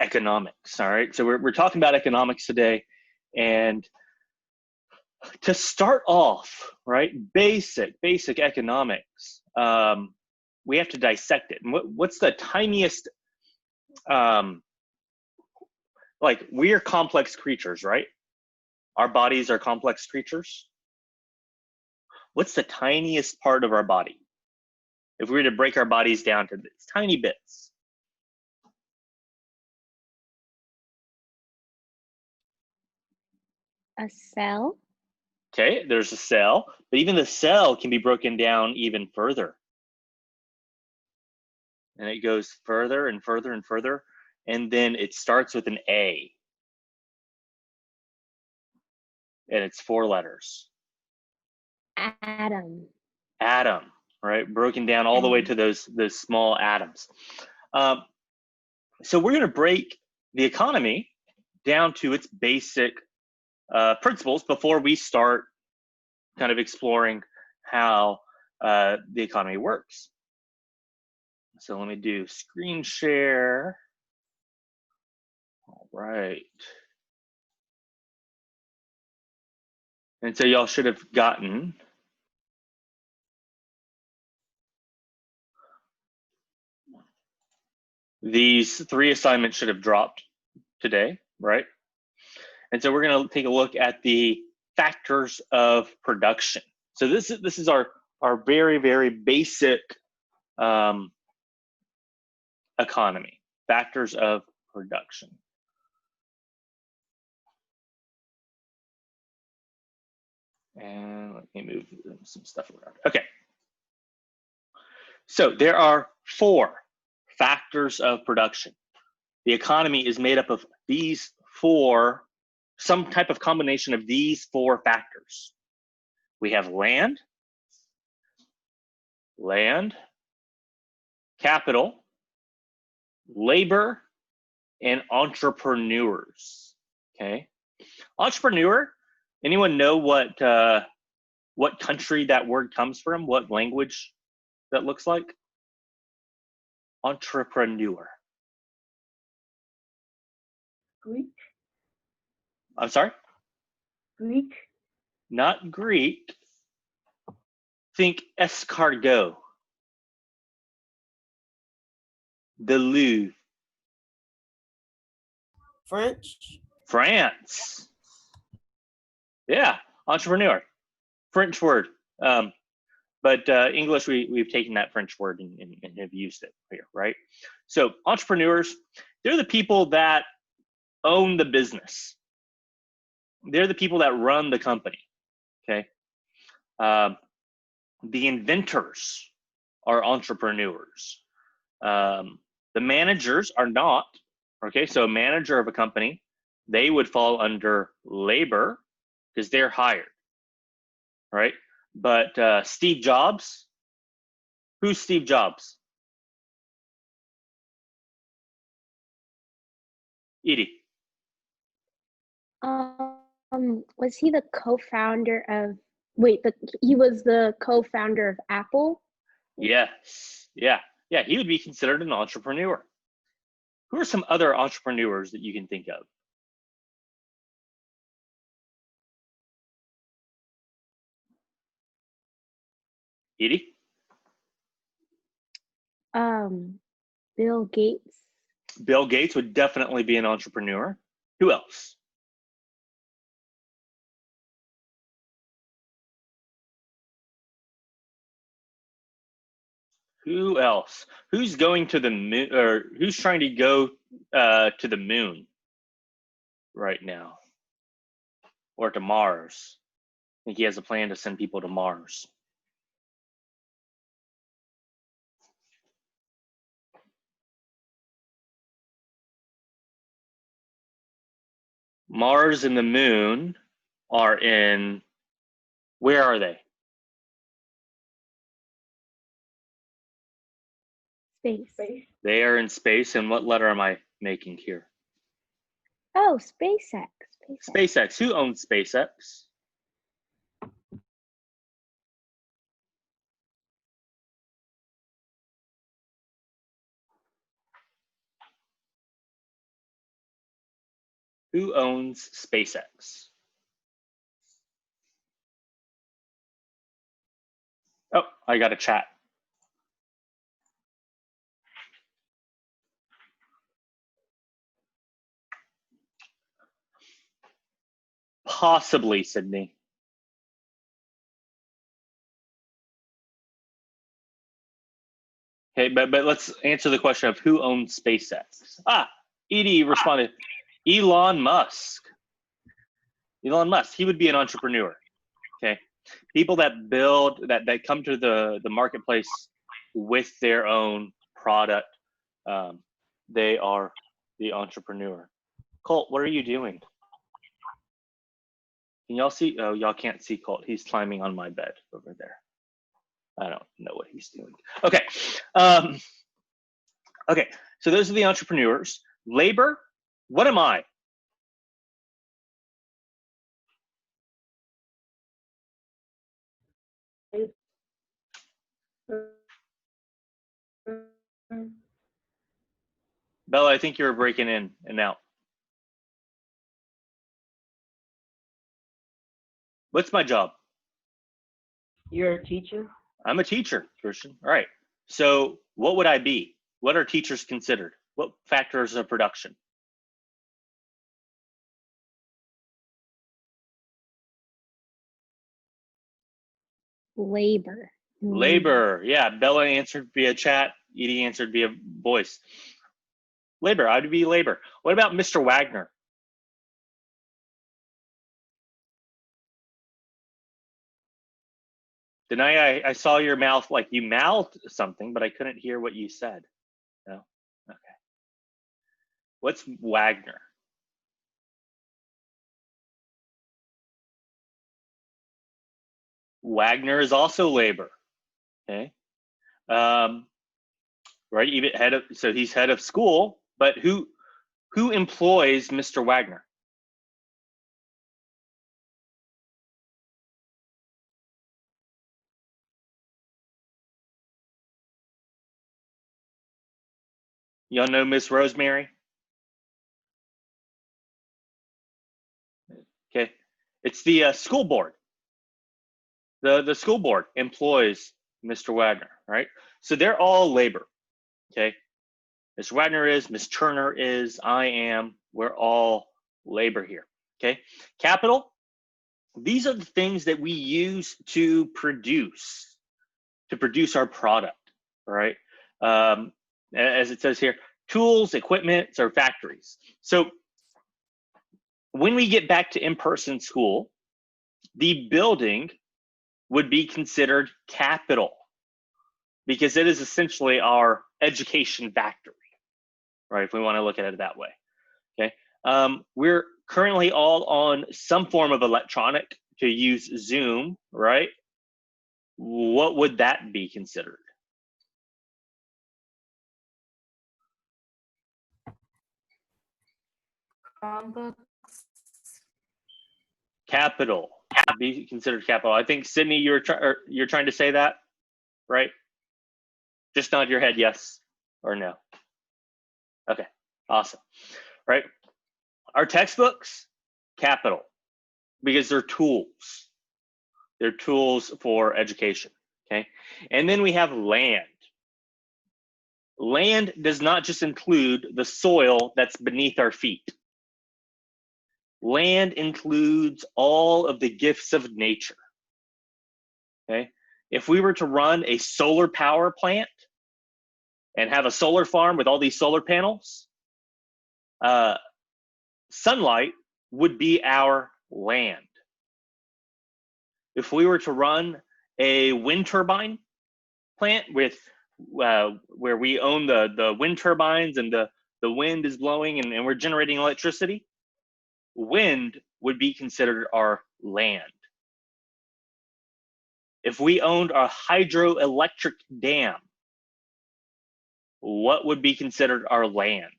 economics. All right, so we're talking about economics today, and to start off, right, basic economics, we have to dissect it. And what's the tiniest, like, we're complex creatures, right? Our bodies are complex creatures. What's the tiniest part of our body? If we were to break our bodies down to these tiny bits. A cell? Okay, there's a cell, but even the cell can be broken down even further. And it goes further and further and further, and then it starts with an A. And it's 4 letters. Atom. Atom, right? Broken down all the way to those small atoms. So we're going to break the economy down to its basic principles before we start kind of exploring how the economy works. So let me do screen share. All right. And so y'all should have gotten these 3 assignments should have dropped today, right? And so we're going to take a look at the factors of production. So this is our very, very basic economy, factors of production. And let me move some stuff around. Okay. So there are 4 factors of production. The economy is made up of these 4, some type of combination of these 4 factors. We have land, capital, labor, and entrepreneurs. Okay. Entrepreneur, anyone know what country that word comes from? What language that looks like? Entrepreneur. Greek. I'm sorry? Greek. Not Greek. Think escargot. The Louvre. French. France. Yeah, entrepreneur. French word. But English, we've taken that French word and have used it here, right? So entrepreneurs, they're the people that own the business. They're the people that run the company, okay? The inventors are entrepreneurs. The managers are not, okay? So a manager of a company, they would fall under labor because they're hired, right? But Steve Jobs, who's Steve Jobs? Edie. Was he the co-founder of, he was the co-founder of Apple? Yes, yeah, he would be considered an entrepreneur. Who are some other entrepreneurs that you can think of? Edie? Bill Gates. Bill Gates would definitely be an entrepreneur. Who else? Who else? Who's going to the moon, or who's trying to go to the moon right now? Or to Mars? I think he has a plan to send people to Mars. Mars and the moon are in, where are they? Space. They are in space. And what letter am I making here? Oh, SpaceX. SpaceX. Who owns SpaceX? Who owns SpaceX? Oh, I got a chat. Possibly, Sydney. Okay, but let's answer the question of who owns SpaceX. Edie responded, Elon Musk. Elon Musk, he would be an entrepreneur. Okay, people that build, that come to the marketplace with their own product, they are the entrepreneur. Colt, what are you doing? Can y'all see? Oh, y'all can't see Colt. He's climbing on my bed over there. I don't know what he's doing. Okay. Okay, so those are the entrepreneurs. Labor, what am I? Bella, I think you're breaking in and out. What's my job? You're a teacher? I'm a teacher, Christian. All right. So what would I be? What are teachers considered? What factors of production? Labor. Labor. Yeah, Bella answered via chat. Edie answered via voice. Labor, I'd be labor. What about Mr. Wagner? Denai, I saw your mouth, like you mouthed something, but I couldn't hear what you said. No? Okay. What's Wagner? Wagner is also labor. Okay. Right, even head of, so he's head of school, but who employs Mr. Wagner? Y'all know Miss Rosemary? Okay, it's the school board. The school board employs Mr. Wagner, right? So they're all labor. Okay, Mr. Wagner is, Miss Turner is, I am. We're all labor here. Okay, capital. These are the things that we use to produce our product. All right. As it says here, tools, equipment, or factories. So when we get back to in-person school, the building would be considered capital because it is essentially our education factory, right? If we want to look at it that way, okay? We're currently all on some form of electronic to use Zoom, right? What would that be considered? Chromebooks. Capital, be considered capital. I think Sydney, you're trying to say that, right? Just nod your head yes or no. Okay, awesome. Right, our textbooks, capital, because they're tools. They're tools for education. Okay, and then we have land. Land does not just include the soil that's beneath our feet. Land includes all of the gifts of nature. Okay, if we were to run a solar power plant and have a solar farm with all these solar panels, sunlight would be our land. If we were to run a wind turbine plant with where we own the wind turbines and the wind is blowing and we're generating electricity, wind would be considered our land. If we owned a hydroelectric dam, what would be considered our land?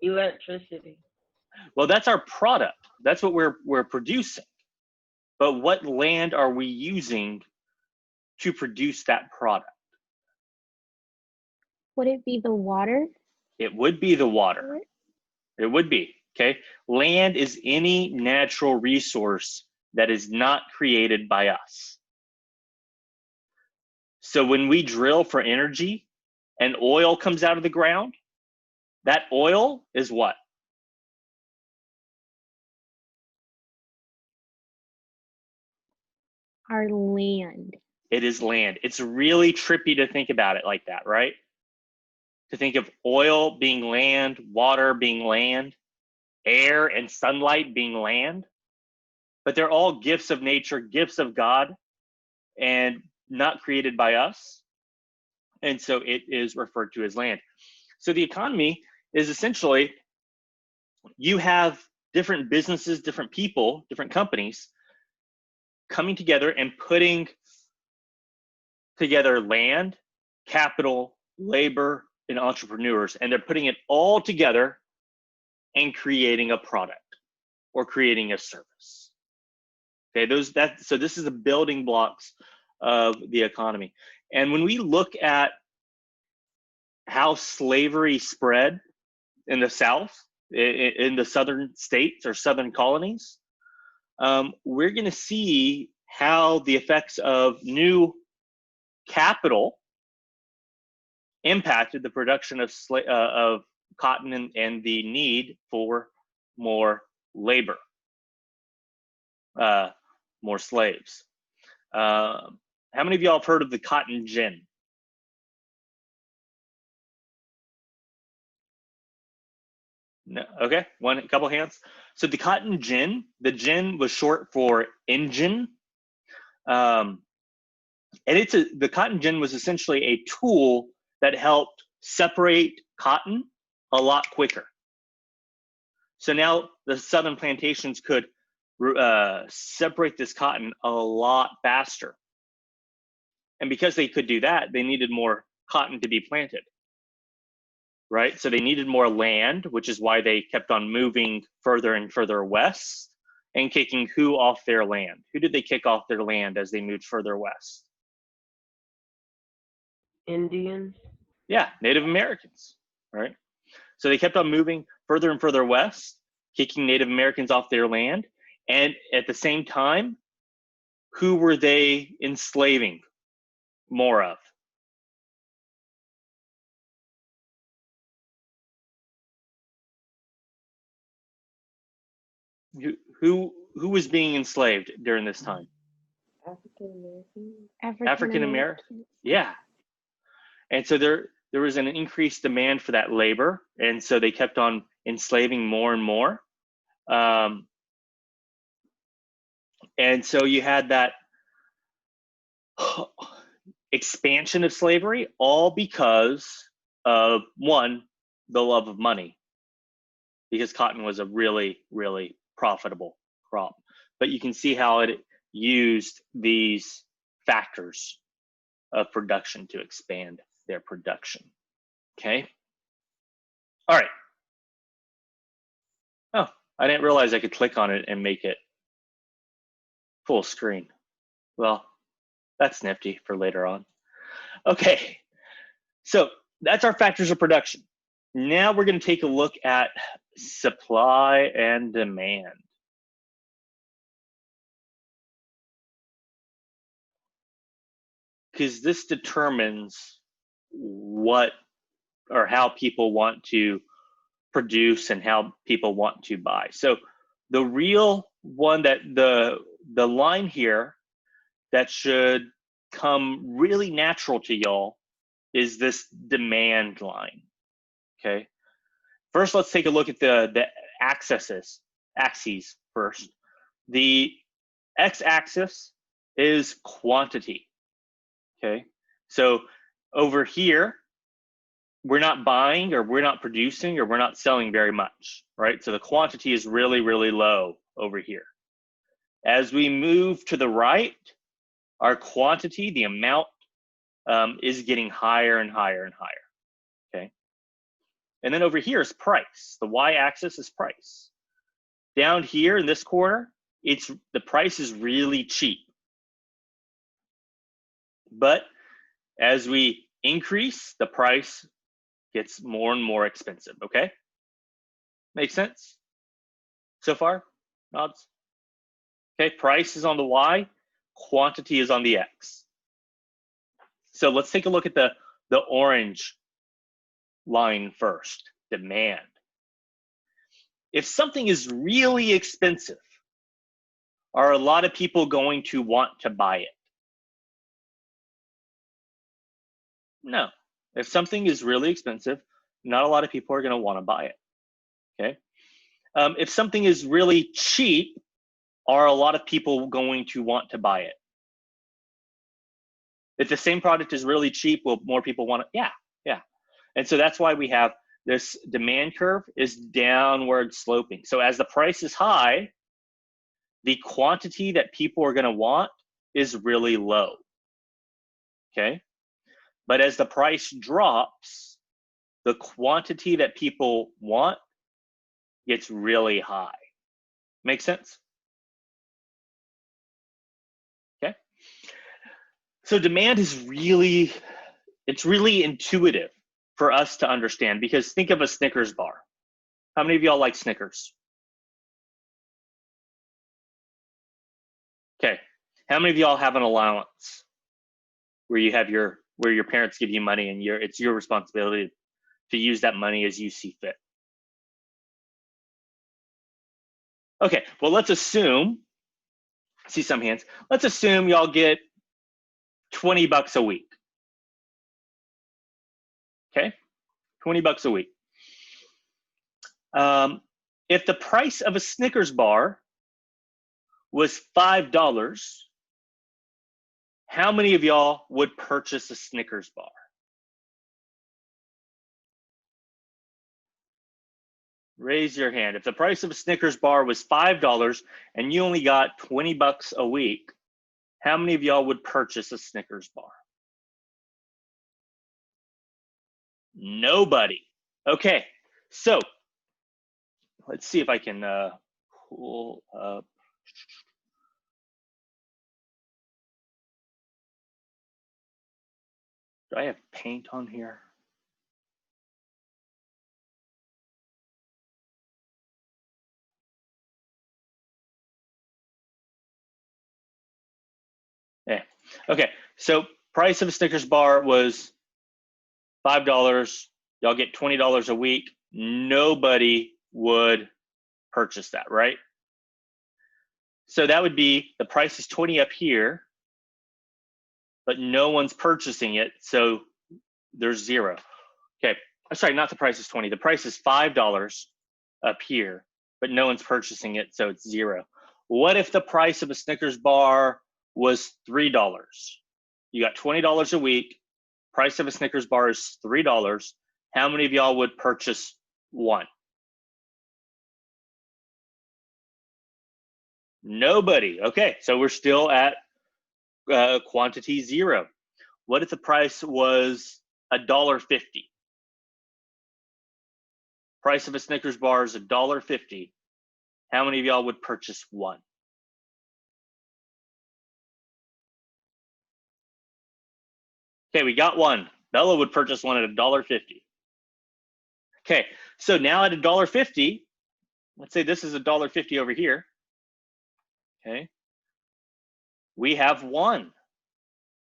Electricity. Well, that's our product. That's what we're producing. But what land are we using to produce that product? Would it be the water? It would be the water. It would be, okay? Land is any natural resource that is not created by us. So when we drill for energy and oil comes out of the ground, that oil is what? Our land. It is land. It's really trippy to think about it like that, right? To think of oil being land, water being land, air and sunlight being land, but they're all gifts of nature, gifts of God, and not created by us. And so it is referred to as land. So the economy is essentially, you have different businesses, different people, different companies coming together and putting together land, capital, labor, and entrepreneurs, and they're putting it all together and creating a product or creating a service. Okay, so this is the building blocks of the economy. And when we look at how slavery spread in the South, in the southern states or southern colonies, we're going to see how the effects of new capital impacted the production of cotton and the need for more labor, more slaves. How many of y'all have heard of the cotton gin? No. Okay, a couple hands. So the cotton gin, the gin was short for engine. And the cotton gin was essentially a tool that helped separate cotton a lot quicker. So now the southern plantations could separate this cotton a lot faster. And because they could do that, they needed more cotton to be planted, right? So they needed more land, which is why they kept on moving further and further west and kicking who off their land? Who did they kick off their land as they moved further west? Indians. Yeah, Native Americans, right? So they kept on moving further and further west, kicking Native Americans off their land. And at the same time, who were they enslaving more of? Who was being enslaved during this time? African Americans. African American. Yeah. And so there was an increased demand for that labor, and so they kept on enslaving more and more. And so you had that expansion of slavery, all because of, one, the love of money, because cotton was a really, really profitable crop. But you can see how it used these factors of production to expand their production. Okay. All right. Oh, I didn't realize I could click on it and make it full screen. Well, that's nifty for later on. Okay. So that's our factors of production. Now we're going to take a look at supply and demand. Because this determines what or how people want to produce and how people want to buy. So the real one, that the line here that should come really natural to y'all is this demand line. Okay. First, let's take a look at the axes first. The x-axis is quantity. Okay. So over here, we're not buying, or we're not producing, or we're not selling very much, right? So the quantity is really, really low over here. As we move to the right, our quantity, the amount, is getting higher and higher and higher, okay? And then over here is price. The y-axis is price. Down here in this corner, the price is really cheap. But as we increase, the price gets more and more expensive, okay? Makes sense so far? Nods? Okay, price is on the Y, quantity is on the X. So let's take a look at the orange line first, demand. If something is really expensive, are a lot of people going to want to buy it? No. If something is really expensive, not a lot of people are going to want to buy it. Okay. If something is really cheap, are a lot of people going to want to buy it? If the same product is really cheap, will more people want it? Yeah, yeah. And so that's why we have this demand curve is downward sloping. So as the price is high, the quantity that people are going to want is really low. Okay. But as the price drops, the quantity that people want gets really high. Make sense? Okay. So demand is really, it's really intuitive for us to understand, because think of a Snickers bar. How many of y'all like Snickers? Okay. How many of y'all have an allowance where you have where your parents give you money and it's your responsibility to use that money as you see fit? Okay, well, let's assume, see some hands. Let's assume y'all get 20 bucks a week. Okay, 20 bucks a week. If the price of a Snickers bar was $5, how many of y'all would purchase a Snickers bar? Raise your hand. If the price of a Snickers bar was $5 and you only got 20 bucks a week, how many of y'all would purchase a Snickers bar? Nobody. Okay, so let's see if I can pull up. Do I have paint on here? Yeah. Okay, so price of a Snickers bar was $5. Y'all get $20 a week. Nobody would purchase that, right? So that would be the price is 20 up here, but no one's purchasing it, so there's zero. Okay, I'm sorry, not the price is 20. The price is $5 up here, but no one's purchasing it, so it's zero. What if the price of a Snickers bar was $3? You got $20 a week. Price of a Snickers bar is $3. How many of y'all would purchase one? Nobody. Okay, so we're still at quantity zero. What if the price was $1.50? Price of a Snickers bar is $1.50. How many of y'all would purchase one? Okay, we got one. Bella would purchase one at $1.50. Okay, so now at $1.50, let's say this is $1.50 over here. Okay, we have one.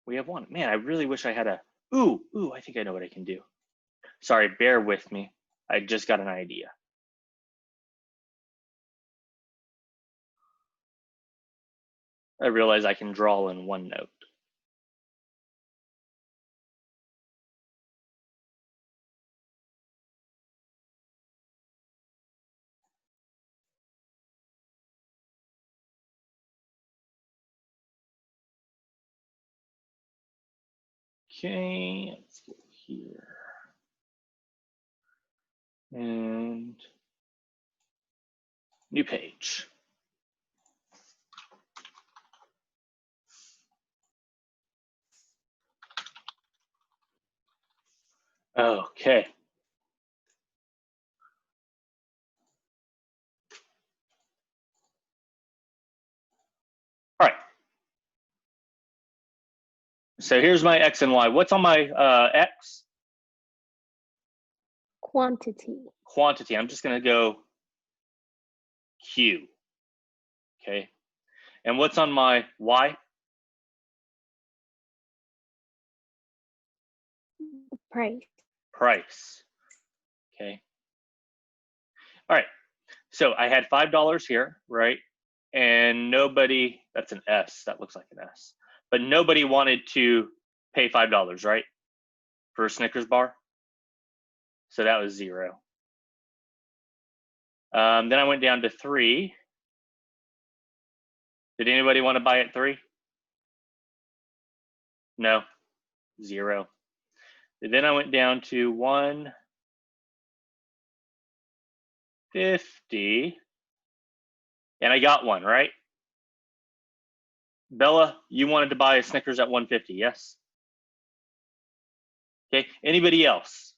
We have one. Man, I really wish I had a, ooh, I think I know what I can do. Sorry, bear with me. I just got an idea. I realize I can draw in OneNote. Okay, let's go here. And new page. Okay. All right. So here's my X and Y. What's on my X? Quantity. Quantity. I'm just going to go Q. Okay. And what's on my Y? Price. Price. Okay. All right. So I had $5 here, right? And nobody, that's an S. That looks like an S. But nobody wanted to pay $5, right? For a Snickers bar. So that was 0. Then I went down to 3. Did anybody want to buy at 3? No, 0. Then I went down to 150, and I got one, right? Bella, you wanted to buy a Snickers at 150, yes? Okay, anybody else?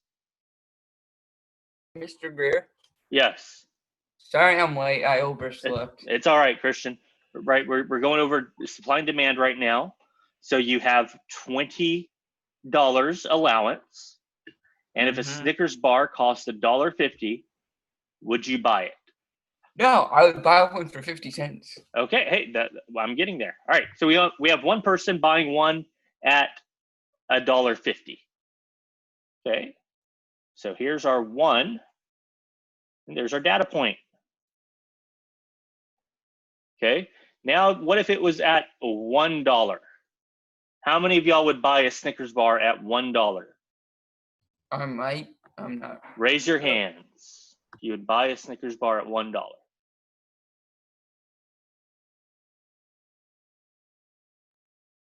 Mr. Greer. Yes. Sorry I'm late. I overslept. It's all right, Christian. Right, we're going over supply and demand right now. So you have $20 allowance, and if a Snickers bar costs $1.50, would you buy it? No, I would buy one for 50 cents. Okay, hey, I'm getting there. All right, so we have one person buying one at $1.50. Okay, so here's our 1, and there's our data point. Okay, now what if it was at $1? How many of y'all would buy a Snickers bar at $1? I might. I'm not. Raise your hands. You would buy a Snickers bar at $1.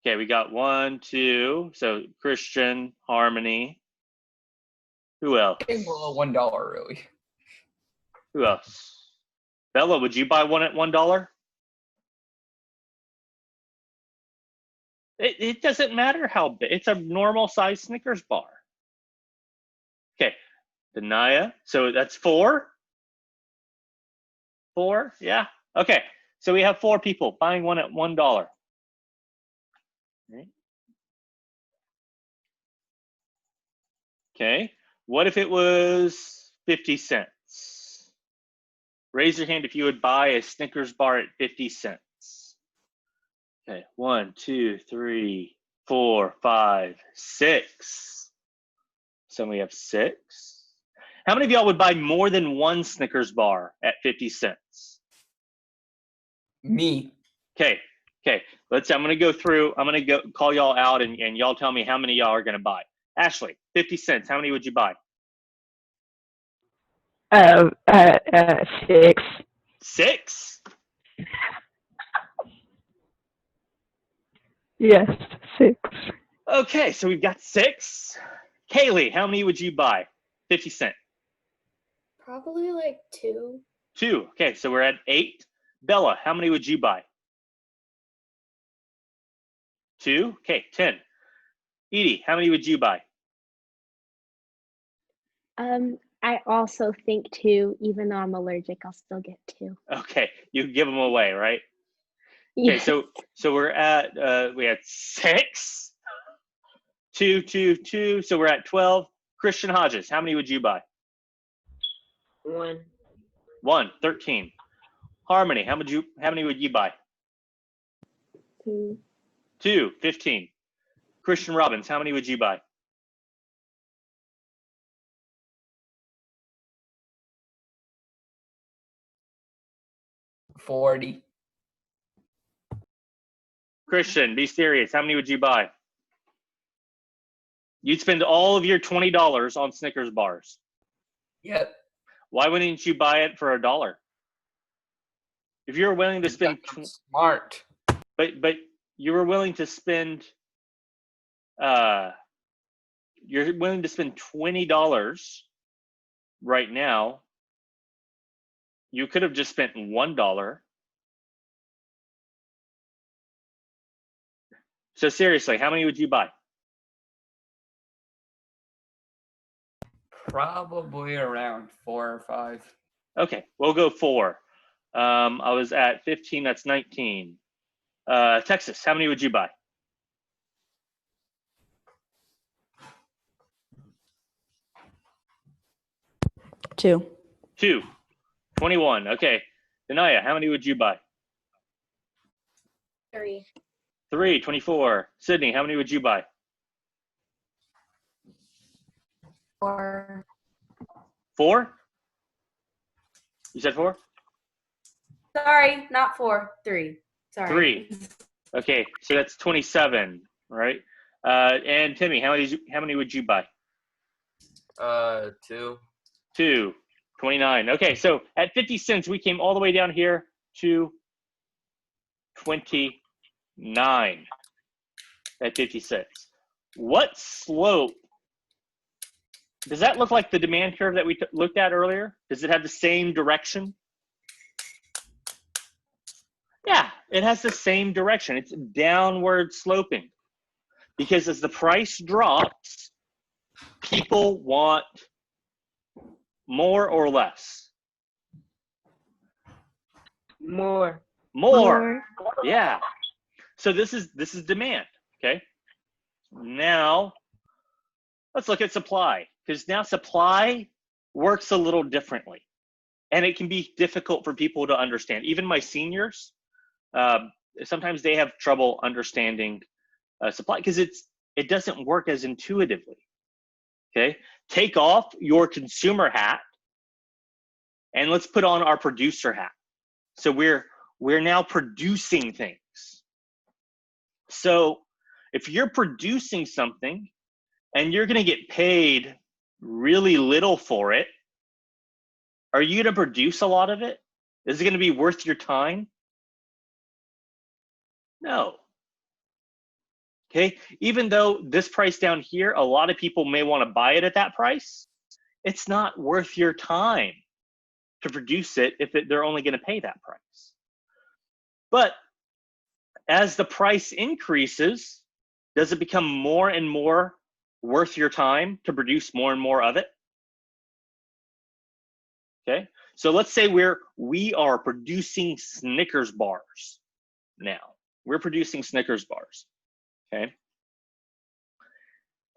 Okay, we got 1, 2. So Christian, Harmony. Who else? Well, $1 really. Who else? Bella, would you buy one at $1? It doesn't matter how big. It's a normal size Snickers bar. Okay, Denaya. So that's 4. 4, yeah. Okay, so we have 4 people buying one at $1. Okay, what if it was 50 cents? Raise your hand if you would buy a Snickers bar at 50 cents. Okay, 1, 2, 3, 4, 5, 6. So we have 6. How many of y'all would buy more than one Snickers bar at 50 cents? Me. Okay, I'm gonna go through, I'm gonna go call y'all out and y'all tell me how many y'all are gonna buy. Ashley, 50 cents, how many would you buy? 6. 6? Yes, 6. Okay, so we've got 6. Kaylee, how many would you buy? 50 cent. Probably like 2. 2. Okay, so we're at 8. Bella, how many would you buy? 2. Okay, 10. Edie, how many would you buy? I also think 2, even though I'm allergic, I'll still get 2. Okay, you give them away, right? Yeah. Okay, so we're at we had 6, 2, 2, 2. So we're at 12. Christian Hodges, how many would you buy? 1. 1, 13. Harmony, how many would you buy? 2. 2, 15. Christian Robbins, how many would you buy? 40. Christian, be serious. How many would you buy? You'd spend all of your $20 on Snickers bars. Yep. Why wouldn't you buy it for $1? If you're willing to spend, I'm smart. but you were willing to spend, you're willing to spend $20 right now. You could have just spent $1. So seriously, how many would you buy? Probably around 4 or 5. Okay, we'll go 4. I was at 15, that's 19. Texas, how many would you buy? 2. 2. 21. Okay. Denaya, how many would you buy? 3. 3. 24. Sydney, how many would you buy? 4. 4? You said 4? Sorry, not 4. 3. Sorry. 3. Okay, so that's 27, right? And Timmy, how many would you buy? 2. 2. 29. Okay, so at 50 cents, we came all the way down here to 29 at 50 cents. What slope? Does that look like the demand curve that we looked at earlier? Does it have the same direction? Yeah, it has the same direction. It's downward sloping. Because as the price drops, people want more or less? More. More. Yeah. So this is demand, okay? Now, let's look at supply, because now supply works a little differently. And it can be difficult for people to understand. Even my seniors, sometimes they have trouble understanding supply because it doesn't work as intuitively. Okay, take off your consumer hat and let's put on our producer hat. So we're now producing things. So if you're producing something and you're going to get paid really little for it, are you going to produce a lot of it? Is it going to be worth your time? No. Okay, even though this price down here, a lot of people may want to buy it at that price, it's not worth your time to produce it if they're only going to pay that price. But as the price increases, does it become more and more worth your time to produce more and more of it? Okay, so let's say we are producing Snickers bars now. We're producing Snickers bars. Okay.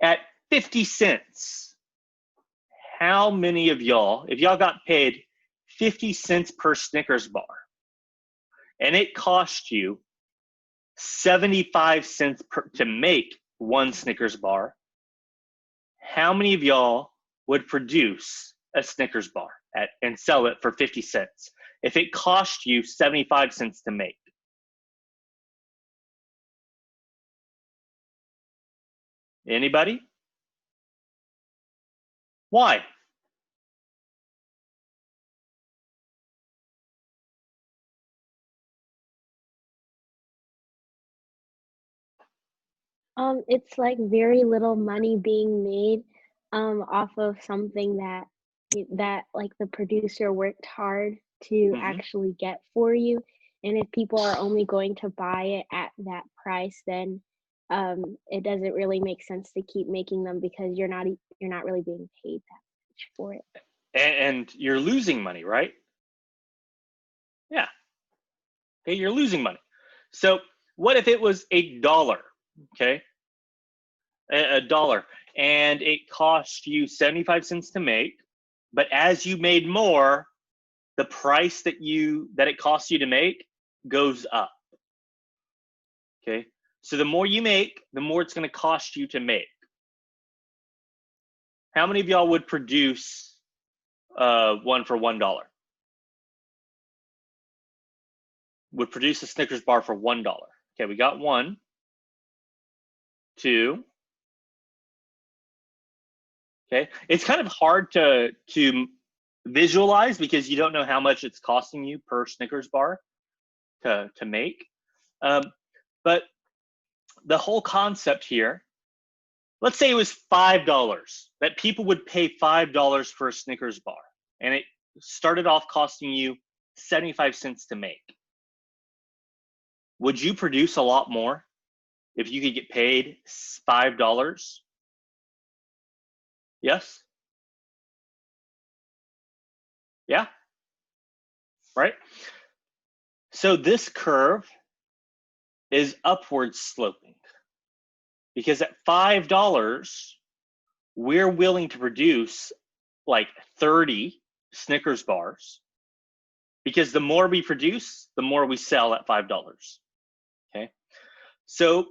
At 50 cents, how many of y'all, if y'all got paid 50 cents per Snickers bar, and it cost you 75 cents to make one Snickers bar, how many of y'all would produce a Snickers bar and sell it for 50 cents if it cost you 75 cents to make? Anybody? Why? It's like very little money being made off of something that like the producer worked hard to actually get for you. And if people are only going to buy it at that price, then it doesn't really make sense to keep making them because you're not really being paid that much for it. And you're losing money, right? Yeah. Okay, you're losing money. So what if it was $1? Okay, $1, and it cost you 75 cents to make, but as you made more, the price that it costs you to make goes up. Okay, so the more you make, the more it's going to cost you to make. How many of y'all would produce one for $1? Would produce a Snickers bar for $1? Okay, we got 1, 2. Okay, it's kind of hard to visualize because you don't know how much it's costing you per Snickers bar to make. But the whole concept here, let's say it was $5, that people would pay $5 for a Snickers bar, and it started off costing you 75 cents to make. Would you produce a lot more if you could get paid $5? Yes? Yeah? Right? So this curve is upward sloping because at $5, we're willing to produce like 30 Snickers bars, because the more we produce, the more we sell at $5. Okay, so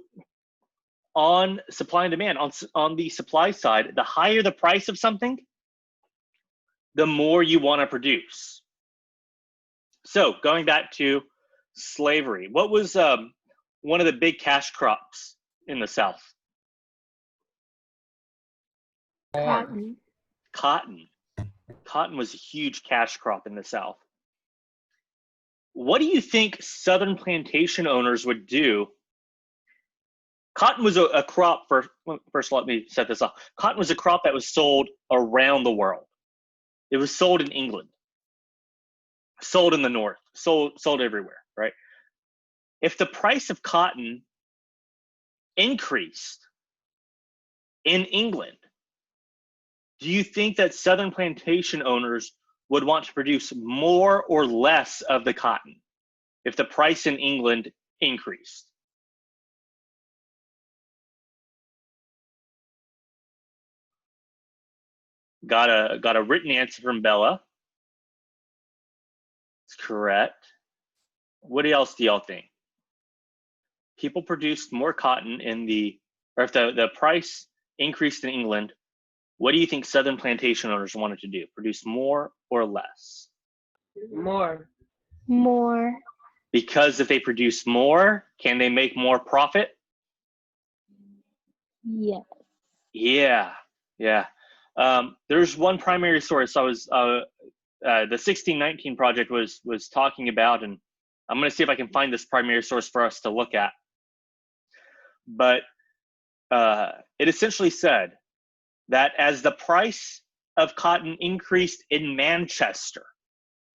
on supply and demand, on the supply side, the higher the price of something, the more you want to produce. So going back to slavery, what was one of the big cash crops in the South? Cotton. Cotton. Cotton was a huge cash crop in the South. What do you think Southern plantation owners would do? Cotton was a crop, first let me set this up. Cotton was a crop that was sold around the world. It was sold in England, sold in the North, sold everywhere, right? If the price of cotton increased in England, do you think that Southern plantation owners would want to produce more or less of the cotton if the price in England increased? Got a written answer from Bella. It's correct. What else do y'all think? People produced more cotton or if the price increased in England, what do you think Southern plantation owners wanted to do? Produce more or less? More. More. Because if they produce more, can they make more profit? Yes. Yeah. There's one primary source I was the 1619 project was talking about, and I'm going to see if I can find this primary source for us to look at. But it essentially said that as the price of cotton increased in Manchester,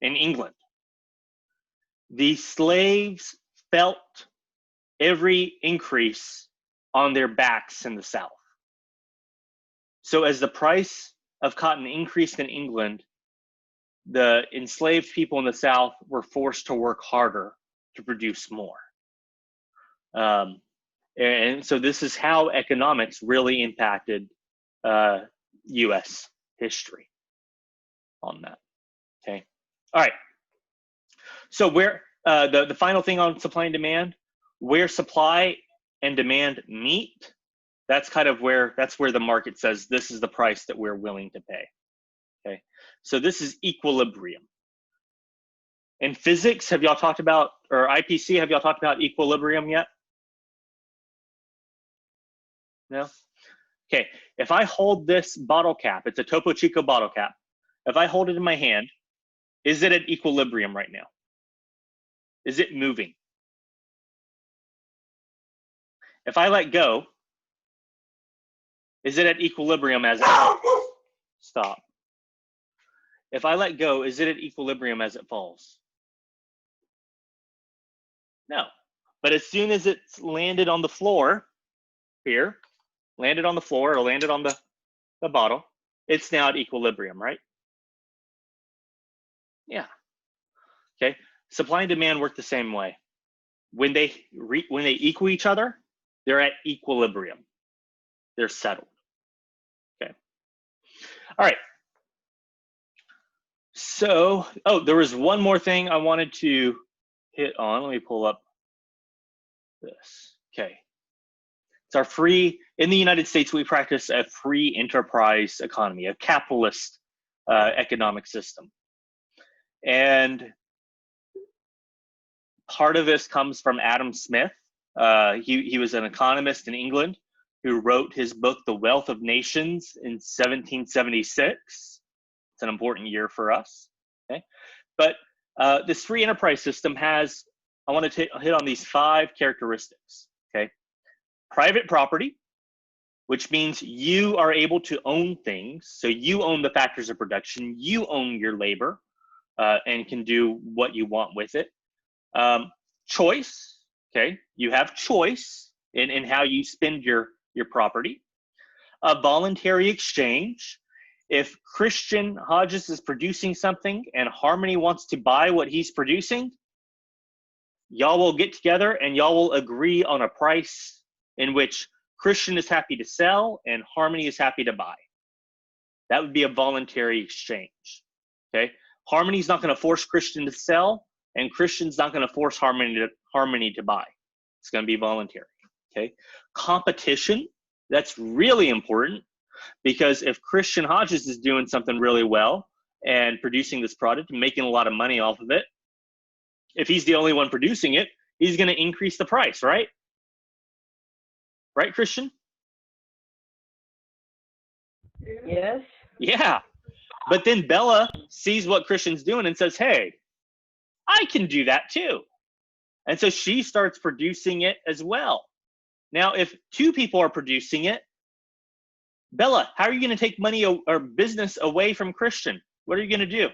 in England, the slaves felt every increase on their backs in the South. So as the price of cotton increased in England, the enslaved people in the South were forced to work harder to produce more. And so this is how economics really impacted U.S. history on that. Okay. All right. So where the final thing on supply and demand, where supply and demand meet, that's where the market says this is the price that we're willing to pay. Okay. So this is equilibrium. In physics, have y'all talked about, or IPC, have y'all talked about equilibrium yet? No? Okay, if I hold this bottle cap, it's a Topo Chico bottle cap. If I hold it in my hand, is it at equilibrium right now? Is it moving? If I let go, is it at equilibrium as it falls? Stop. If I let go, is it at equilibrium as it falls? No. But as soon as it's landed on the floor, here, landed on the floor or landed on the bottle, it's now at equilibrium, right? Yeah. Okay. Supply and demand work the same way. When they equal each other, they're at equilibrium. They're settled. Okay. All right. So, there was one more thing I wanted to hit on. Let me pull up this. Okay. It's in the United States, we practice a free enterprise economy, a capitalist economic system. And part of this comes from Adam Smith. He was an economist in England who wrote his book, The Wealth of Nations, in 1776. It's an important year for us. Okay, but this free enterprise system has, I want to hit on these 5 characteristics. Okay, private property, which means you are able to own things. So you own the factors of production, you own your labor, and can do what you want with it. Choice, okay, you have choice in how you spend your property. A voluntary exchange. If Christian Hodges is producing something and Harmony wants to buy what he's producing, y'all will get together and y'all will agree on a price in which Christian is happy to sell and Harmony is happy to buy. That would be a voluntary exchange. Okay, Harmony's not going to force Christian to sell, and Christian's not going to force Harmony to buy. It's going to be voluntary. Okay, competition, that's really important, because if Christian Hodges is doing something really well and producing this product and making a lot of money off of it, if he's the only one producing it, he's going to increase the price, right? Right, Christian? Yes. Yeah. But then Bella sees what Christian's doing and says, hey, I can do that too. And so she starts producing it as well. Now, if two people are producing it, Bella, how are you going to take money or business away from Christian? What are you going to do?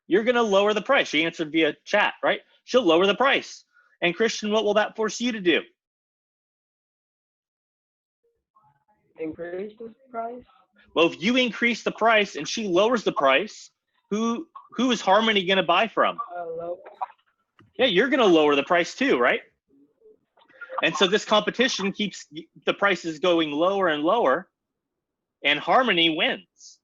You're going to lower the price. She answered via chat, right? She'll lower the price. And Christian, what will that force you to do? Increase the price. Well, if you increase the price and she lowers the price, who is Harmony going to buy from? Hello. Yeah, you're going to lower the price too, right? And so this competition keeps the prices going lower and lower, and Harmony wins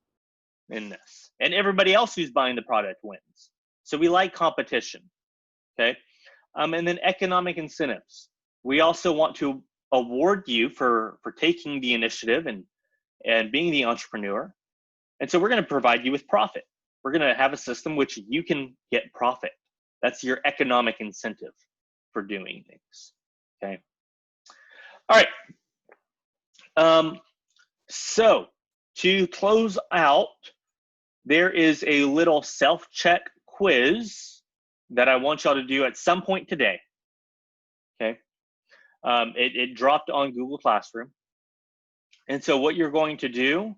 in this. And everybody else who's buying the product wins. So we like competition, okay? And then economic incentives. We also want to award you for taking the initiative and being the entrepreneur. And so we're going to provide you with profit. We're going to have a system which you can get profit. That's your economic incentive for doing things, okay? All right. So to close out, there is a little self-check quiz that I want y'all to do at some point today, okay? It dropped on Google Classroom. And so what you're going to do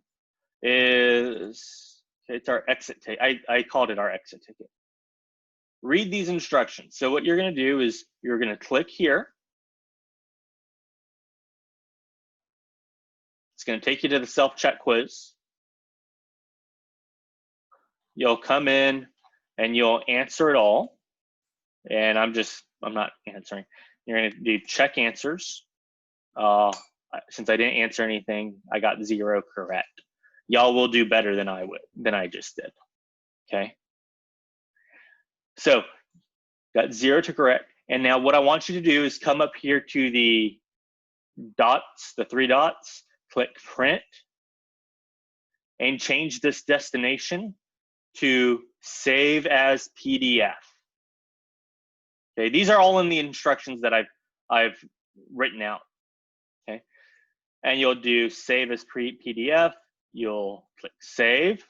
is, it's our exit ticket. I called it our exit ticket. Read these instructions. So what you're going to do is you're going to click here. It's going to take you to the self-check quiz. You'll come in and you'll answer it all. And I'm not answering. You're going to do check answers. Since I didn't answer anything, I got 0 correct. Y'all will do better than I just did. Okay. So got 0 to correct. And now what I want you to do is come up here to the dots, the 3 dots, click print, and change this destination to save as PDF. Okay, these are all in the instructions that I've written out. Okay, and you'll do save as PDF. You'll click save.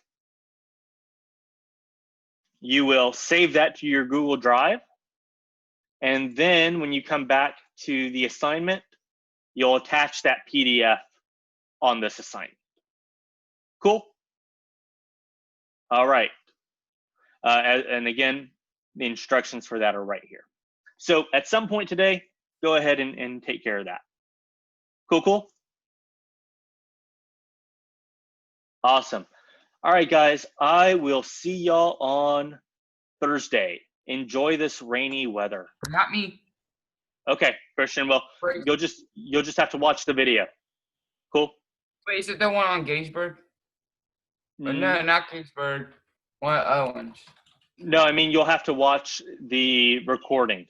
You will save that to your Google Drive. And then when you come back to the assignment, you'll attach that PDF on this assignment. Cool? All right. And again, the instructions for that are right here. So at some point today, go ahead and take care of that. Cool? Awesome. All right, guys, I will see y'all on Thursday. Enjoy this rainy weather. Not me. Okay, Christian, well, you'll just have to watch the video. Cool? Wait, is it the one on Gettysburg? No, not Gettysburg. One Owens. No, I mean, you'll have to watch the recording.